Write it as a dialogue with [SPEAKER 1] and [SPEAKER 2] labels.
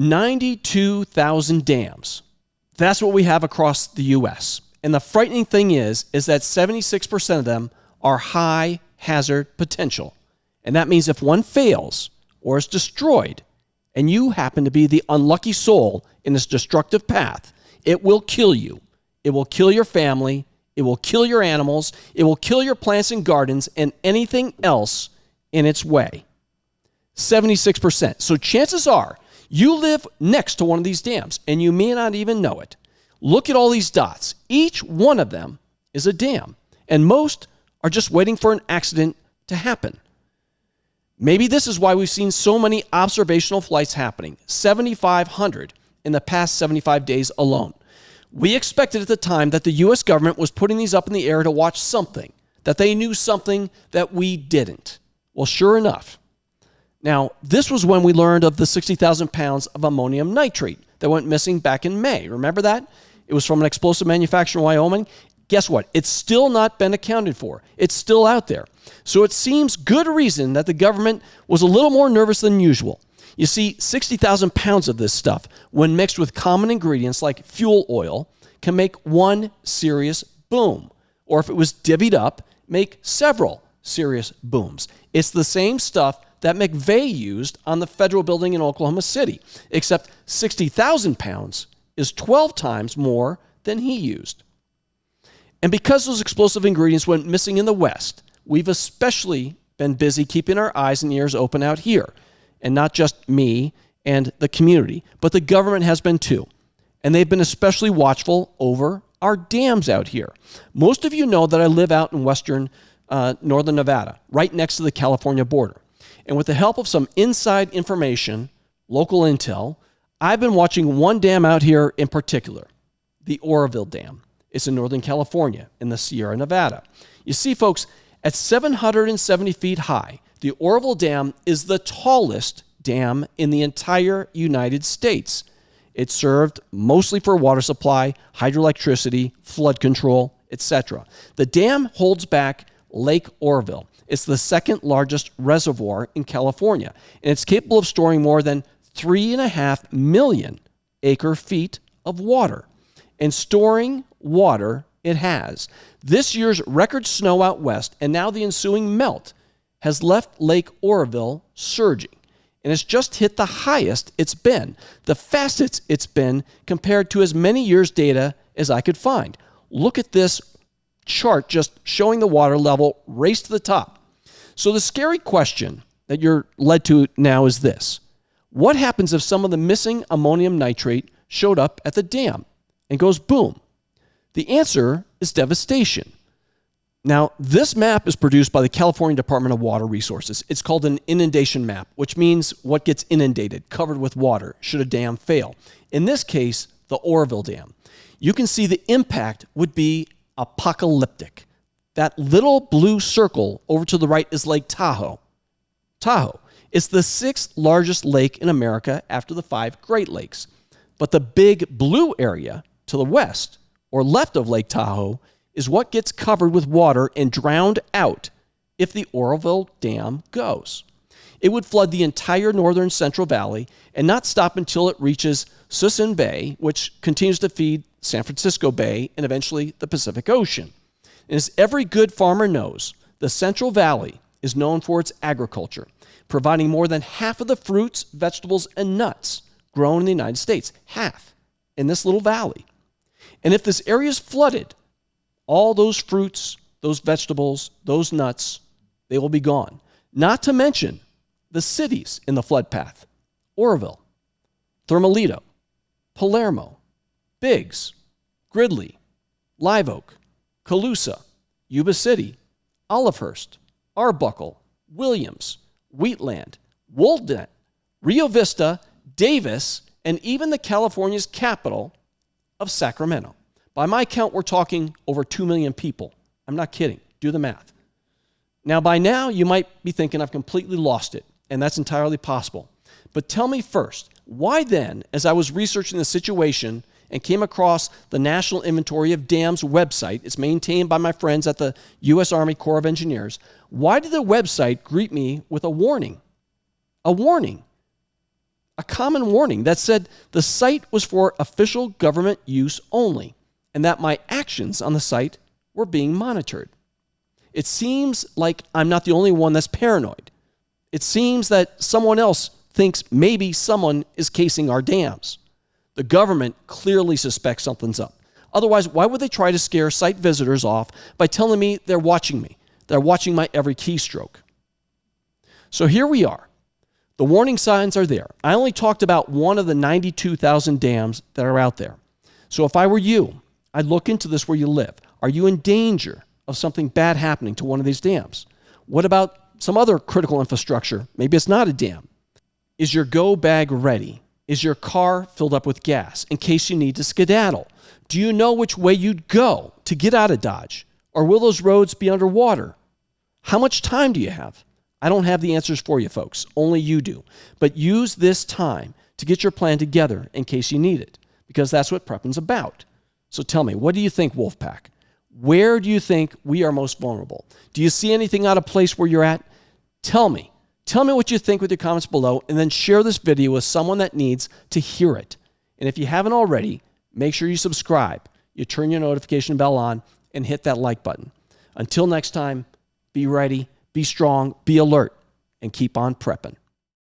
[SPEAKER 1] 92,000 dams. That's what we have across the U.S. And the frightening thing is that 76% of them are high hazard potential. And that means if one fails or is destroyed, and you happen to be the unlucky soul in this destructive path, it will kill you. It will kill your family. It will kill your animals. It will kill your plants and gardens and anything else in its way. 76%. So chances are you live next to one of these dams and you may not even know it. Look at all these dots. Each one of them is a dam, and most are just waiting for an accident to happen. Maybe this is why we've seen so many observational flights happening, 7,500 in the past 75 days alone. We expected at the time that the U.S. government was putting these up in the air to watch something, that they knew something that we didn't. Well, sure enough. Now, this was when we learned of the 60,000 pounds of ammonium nitrate that went missing back in May. Remember that? It was from an explosive manufacturer in Wyoming. Guess what? It's still not been accounted for. It's still out there. So it seems good reason that the government was a little more nervous than usual. You see, 60,000 pounds of this stuff, when mixed with common ingredients like fuel oil, can make one serious boom. Or if it was divvied up, make several serious booms. It's the same stuff that McVeigh used on the federal building in Oklahoma City, except 60,000 pounds is 12 times more than he used. And because those explosive ingredients went missing in the West, we've especially been busy keeping our eyes and ears open out here. And not just me and the community, but the government has been too. And they've been especially watchful over our dams out here. Most of you know that I live out in western northern Nevada, right next to the California border. And with the help of some inside information, local intel, I've been watching one dam out here in particular, the Oroville Dam. It's in Northern California in the Sierra Nevada. You see, folks, at 770 feet high, the Oroville Dam is the tallest dam in the entire United States. It's served mostly for water supply, hydroelectricity, flood control, etc. The dam holds back Lake Oroville. It's the second largest reservoir in California, and it's capable of storing more than 3.5 million acre feet of water. And storing water it has. This year's record snow out west and now the ensuing melt has left Lake Oroville surging. And it's just hit the highest it's been, the fastest it's been compared to as many years' data as I could find. Look at this chart just showing the water level race to the top. So the scary question that you're led to now is this. What happens if some of the missing ammonium nitrate showed up at the dam and goes boom? The answer is devastation. Now, this map is produced by the California Department of Water Resources. It's called an inundation map, which means what gets inundated, covered with water, should a dam fail. In this case, the Oroville Dam. You can see the impact would be apocalyptic. That little blue circle over to the right is Lake Tahoe. Tahoe. It's the 6th largest lake in America after the 5 Great Lakes. But the big blue area to the west or left of Lake Tahoe is what gets covered with water and drowned out if the Oroville Dam goes. It would flood the entire northern Central Valley and not stop until it reaches Suisun Bay, which continues to feed San Francisco Bay and eventually the Pacific Ocean. And as every good farmer knows, the Central Valley is known for its agriculture, providing more than half of the fruits, vegetables, and nuts grown in the United States. Half in this little valley. And if this area is flooded, all those fruits, those vegetables, those nuts, they will be gone. Not to mention the cities in the flood path. Oroville, Thermalito, Palermo, Biggs, Gridley, Live Oak, Colusa, Yuba City, Olivehurst, Arbuckle, Williams, Wheatland, Woldnet, Rio Vista, Davis, and even the California's capital of Sacramento. By my count, we're talking over 2 million people. I'm not kidding. Do the math. Now, by now, you might be thinking I've completely lost it, and that's entirely possible. But tell me first, why then, as I was researching the situation and came across the National Inventory of Dams website, it's maintained by my friends at the U.S. Army Corps of Engineers, why did the website greet me with a warning? A warning. a common warning that said the site was for official government use only and that my actions on the site were being monitored. It seems like I'm not the only one that's paranoid. It seems that someone else thinks maybe someone is casing our dams. The government clearly suspects something's up. Otherwise, why would they try to scare site visitors off by telling me they're watching me? They're watching my every keystroke. So here we are. The warning signs are there. I only talked about one of the 92,000 dams that are out there. So if I were you, I'd look into this where you live. Are you in danger of something bad happening to one of these dams? What about some other critical infrastructure? Maybe it's not a dam. Is your go bag ready? Is your car filled up with gas in case you need to skedaddle? Do you know which way you'd go to get out of Dodge? Or will those roads be underwater? How much time do you have? I don't have the answers for you, folks. Only you do. But use this time to get your plan together in case you need it, because that's what prepping's about. So tell me, what do you think, Wolfpack? Where do you think we are most vulnerable? Do you see anything out of place where you're at? Tell me. Tell me what you think with your comments below, and then share this video with someone that needs to hear it. And if you haven't already, make sure you subscribe, you turn your notification bell on, and hit that like button. Until next time, be ready, be strong, be alert, and keep on prepping.